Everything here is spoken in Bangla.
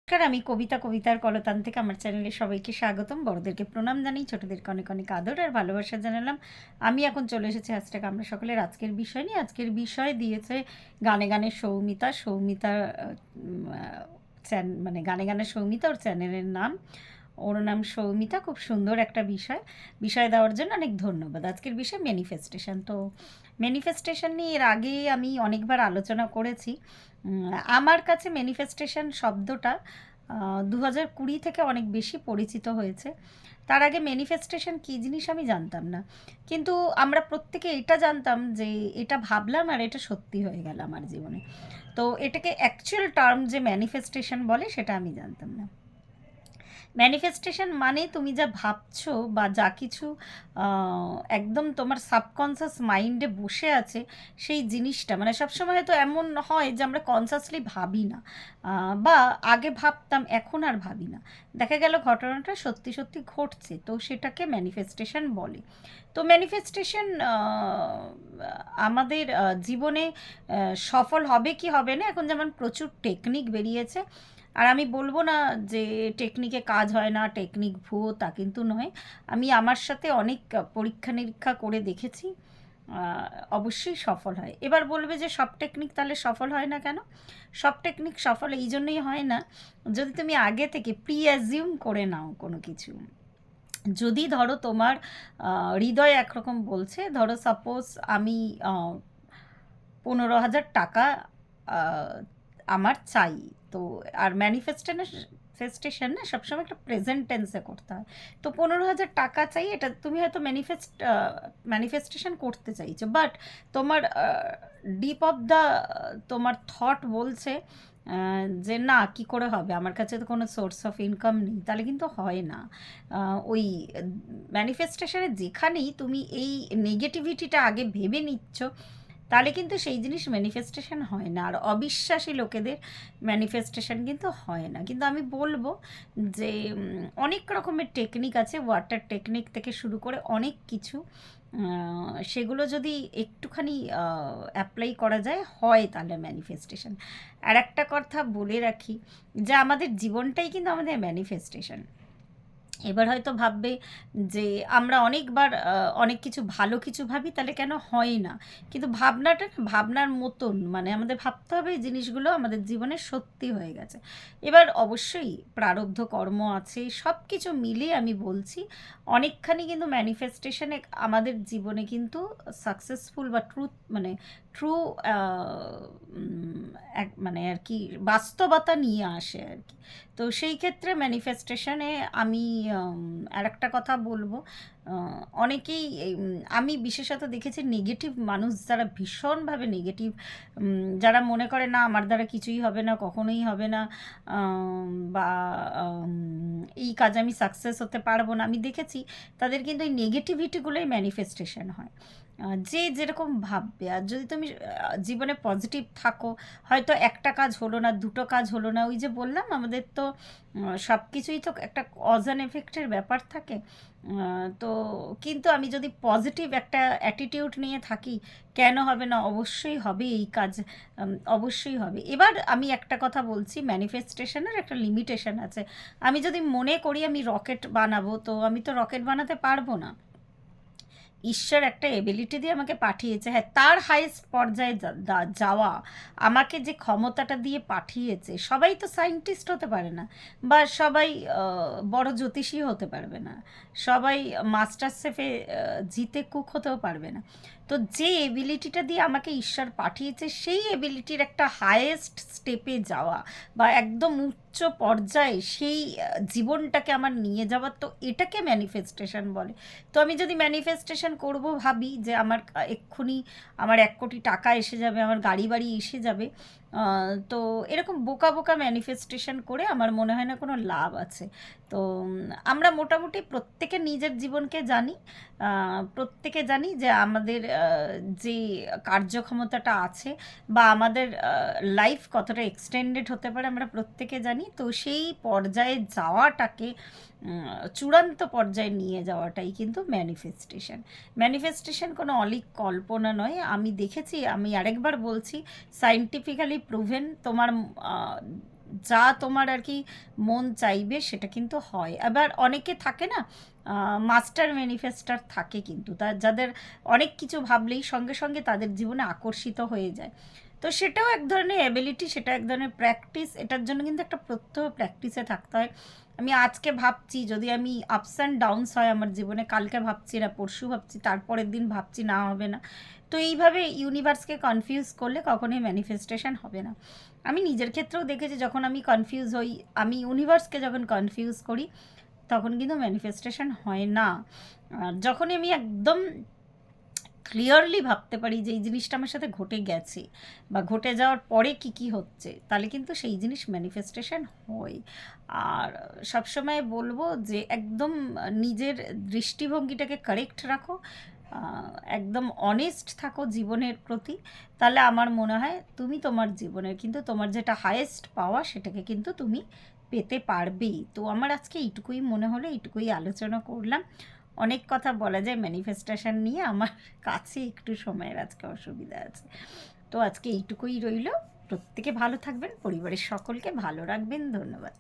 আমি কবিতার কলতান থেকে আমার চ্যানেলে সবাইকে স্বাগতম। বড়দেরকে প্রণাম জানাই, ছোটদেরকে অনেক অনেক আদর আর ভালোবাসা জানালাম। আমি এখন চলে এসেছি আমরা সকলের আজকের বিষয় নিয়ে। আজকের বিষয় দিয়েছে গানে গানে সৌমিতা। সৌমিতা মানে গানে গানে সৌমিতা ওর চ্যানেলের নাম। ওর নাম সৌমিতা। খুব সুন্দর একটা বিষয় দেওয়ার জন্য অনেক ধন্যবাদ। আজকের বিষয় ম্যানিফেস্টেশন। তো ম্যানিফেস্টেশন নিয়ে এর আগে আমি অনেকবার আলোচনা করেছি। আমার কাছে ম্যানিফেস্টেশন শব্দটা 2020 থেকে অনেক বেশি পরিচিত হয়েছে। তার আগে ম্যানিফেস্টেশন কী জিনিস আমি জানতাম না, কিন্তু আমরা প্রত্যেকে এটা জানতাম যে এটা ভাবলাম আর এটা সত্যি হয়ে গেল আমার জীবনে। তো এটাকে অ্যাকচুয়াল টার্ম যে ম্যানিফেস্টেশন বলে সেটা আমি জানতাম না। ম্যানিফেস্টেশন মানে তুমি যা ভাবছো বা যা কিছু একদম তোমার সাবকনসিয়াস মাইন্ডে বসে আছে সেই জিনিসটা, মানে সবসময় তো এমন হয় যে আমরা কনসাসলি ভাবি না, বা আগে ভাবতাম এখন আর ভাবি না, দেখা গেল ঘটনাটা সত্যি সত্যি ঘটছে, তো সেটাকে ম্যানিফেস্টেশন বলে। তো ম্যানিফেস্টেশন আমাদের জীবনে সফল হবে কি হবে না, এখন যেমন প্রচুর টেকনিক বেরিয়েছে, আর আমি বলবো না যে টেকনিকে কাজ হয় না, টেকনিক ভুয়ো, তা কিন্তু নয়। আমি আমার সাথে অনেক পরীক্ষা নিরীক্ষা করে দেখেছি, অবশ্যই সফল হয়। এবার বলবে যে সব টেকনিক তাহলে সফল হয় না কেন? সব টেকনিক সফল এই জন্যই হয় না যদি তুমি আগে থেকে অ্যাজিউম করে নাও কোনো কিছু। যদি ধরো তোমার হৃদয় একরকম বলছে, ধরো সাপোজ আমি 15,000 টাকা আমার চাই, তো আর ম্যানিফেস্টেশন না সবসময় একটা প্রেজেন্ট টেন্সে করতে হয়। তো 15,000 টাকা চাই, এটা তুমি হয়তো ম্যানিফেস্টেশন করতে চাইছো, বাট তোমার ডিপ অফ দ্য তোমার থট বলছে যে না, কি করে হবে, আমার কাছে তো কোনো সোর্স অফ ইনকাম নেই, তাহলে কিন্তু হয় না। ওই ম্যানিফেস্টেশনে যেখানেই তুমি এই নেগেটিভিটিটা আগে ভেবে নিচ্ছ, তাহলে কিন্তু সেই জিনিস ম্যানিফেস্টেশন হয় না। আর অবিশ্বাসী লোকেদের ম্যানিফেস্টেশন কিন্তু হয় না। কিন্তু আমি বলবো যে অনেক রকমের টেকনিক আছে, ওয়াটার টেকনিক থেকে শুরু করে অনেক কিছু, সেগুলো যদি একটুখানি অ্যাপ্লাই করা যায় হয় তাহলে ম্যানিফেস্টেশন। আর একটা কথা বলে রাখি যে আমাদের জীবনটাই কিন্তু আমাদের ম্যানিফেস্টেশন। এবার হয়তো ভাববে যে আমরা অনেকবার অনেক কিছু ভালো কিছু ভাবি, তাহলে কেন হয় না? কিন্তু ভাবনাটা ভাবনার মতন, মানে আমাদের ভাবতে হবে এই জিনিসগুলো আমাদের জীবনে সত্যি হয়ে গেছে। এবার অবশ্যই প্রারব্ধ কর্ম আছে, সব কিছু মিলিয়ে আমি বলছি অনেকখানি কিন্তু ম্যানিফেস্টেশনে আমাদের জীবনে কিন্তু সাকসেসফুল বা ট্রু মানে আর কি বাস্তবতা নিয়ে আসে আর কি। তো সেই ক্ষেত্রে ম্যানিফেস্টেশনে আমি আর একটা কথা বলবো, অনেকেই আমি বিশেষত দেখেছি নেগেটিভ মানুষ, যারা ভীষণভাবে নেগেটিভ, যারা মনে করে না আমার দ্বারা কিছুই হবে না, কখনোই হবে না, বা এই কাজে আমি সাকসেস হতে পারবো না, আমি দেখেছি তাদের কিন্তু এই নেগেটিভিটিগুলোই ম্যানিফেস্টেশন হয়। যে যেরকম ভাববে, আর যদি তুমি জীবনে পজিটিভ থাকো, হয়তো একটা কাজ হলো না, দুটো কাজ হলো না, ওই যে বললাম আমাদের তো সব কিছুই তো একটা কজ অ্যান্ড এফেক্টের ব্যাপার থাকে। তো কিন্তু আমি যদি পজিটিভ একটা অ্যাটিটিউড নিয়ে থাকি, কেন হবে না, অবশ্যই হবে এই কাজ, অবশ্যই হবে। এবার আমি একটা কথা বলছি, ম্যানিফেস্টেশনের একটা লিমিটেশন আছে। আমি যদি মনে করি আমি রকেট বানাবো, তো আমি তো রকেট বানাতে পারবো না। ঈশ্বর একটা এবিলিটি দিয়ে আমাকে পাঠিয়েছে, হ্যাঁ, তার হাইয়েস্ট পর্যায়ে যাওয়া আমাকে যে ক্ষমতাটা দিয়ে পাঠিয়েছে, সবাই তো সায়েন্টিস্ট হতে পারে না, বা সবাই বড় জ্যোতিষী হতে পারবে না, সবাই মাস্টার শেফে জিতে কুক হতেও পারবে না। তো যে এবিলিটিটা দিয়ে আমাকে ঈশ্বর পাঠিয়েছে, সেই এবিলিটির একটা হাইয়েস্ট স্টেপে যাওয়া বা একদম উচ্চ পর্যায়ে সেই জীবনটাকে আমার নিয়ে যাওয়া, তো এটাকে ম্যানিফেস্টেশন বলে। তো আমি যদি ম্যানিফেস্টেশন করব, ভাবি যে আমার এক্ষুনি আমার 1 কোটি টাকা এসে যাবে, আমার গাড়ি বাড়ি এসে যাবে, তো এরকম বোকা বোকা ম্যানিফেস্টেশন করে আমার মনে হয় না কোনো লাভ আছে। তো আমরা মোটামুটি প্রত্যেকে নিজের জীবনকে জানি, প্রত্যেকে জানি যে আমাদের যে কার্যক্ষমতাটা আছে বা আমাদের লাইফ কতটা এক্সটেন্ডেড হতে পারে আমরা প্রত্যেকে জানি। তো সেই পর্যায়ে যাওয়াটাকে, চূড়ান্ত পর্যায়ে নিয়ে যাওয়াটাই কিন্তু ম্যানিফেস্টেশন। ম্যানিফেস্টেশন কোনো অলীক কল্পনা নয়। আমি দেখেছি, আমি আরেকবার বলছি, সায়েন্টিফিক্যালি প্রুভেন। তোমার যা তোমার আর কি মন চাইবে সেটা কিন্তু হয়। আবার অনেকে থাকে না, মাস্টার ম্যানিফেস্টার থাকে, কিন্তু যাদের অনেক কিছু ভাবলেই সঙ্গে সঙ্গে তাদের জীবনে আকর্ষিত হয়ে যায়। তো সেটাও এক ধরনের অ্যাবিলিটি, সেটা এক ধরনের প্র্যাকটিস। এটার জন্য কিন্তু একটা প্রত্যহ প্র্যাকটিসে থাকতে হয়। আমি আজকে ভাবছি, যদি আমি আপস অ্যান্ড ডাউনস হয় আমার জীবনে, কালকে ভাবছি না, পরশু ভাবছি, তারপরের দিন ভাবছি না হবে না, তো এইভাবে ইউনিভার্সকে কনফিউজ করলে কখনোই ম্যানিফেস্টেশন হবে না। আমি নিজের ক্ষেত্রেও দেখেছি, যখন আমি কনফিউজ হই, আমি ইউনিভার্সকে যখন কনফিউজ করি, তখন কিন্তু ম্যানিফেস্টেশন হয় না। আর যখনই আমি একদম ক্লিয়ারলি ভাবতে পারি যে এই জিনিসটা আমার সাথে ঘটে গেছে বা ঘটে যাওয়ার পরে কি কি হচ্ছে, তাহলে কিন্তু সেই জিনিস ম্যানিফেস্টেশন হয়। আর সবসময় বলবো যে একদম নিজের দৃষ্টিভঙ্গিটাকে কারেক্ট রাখো, একদম অনেস্ট থাকো জীবনের প্রতি, তাহলে আমার মনে হয় তুমি তোমার জীবনের কিন্তু তোমার যেটা হায়েস্ট পাওয়া সেটাকে কিন্তু তুমি পেতে পারবেই। তো আমার আজকে এইটুকুই মনে হলো, এইটুকুই আলোচনা করলাম। অনেক কথা বলা যায় ম্যানিফেস্টেশন নিয়ে, আমার কাছে একটু সময়ের আজকে অসুবিধা আছে। তো আজকে এইটুকুই রইল। প্রত্যেকে ভালো থাকবেন, পরিবারের সকলকে ভালো রাখবেন। ধন্যবাদ।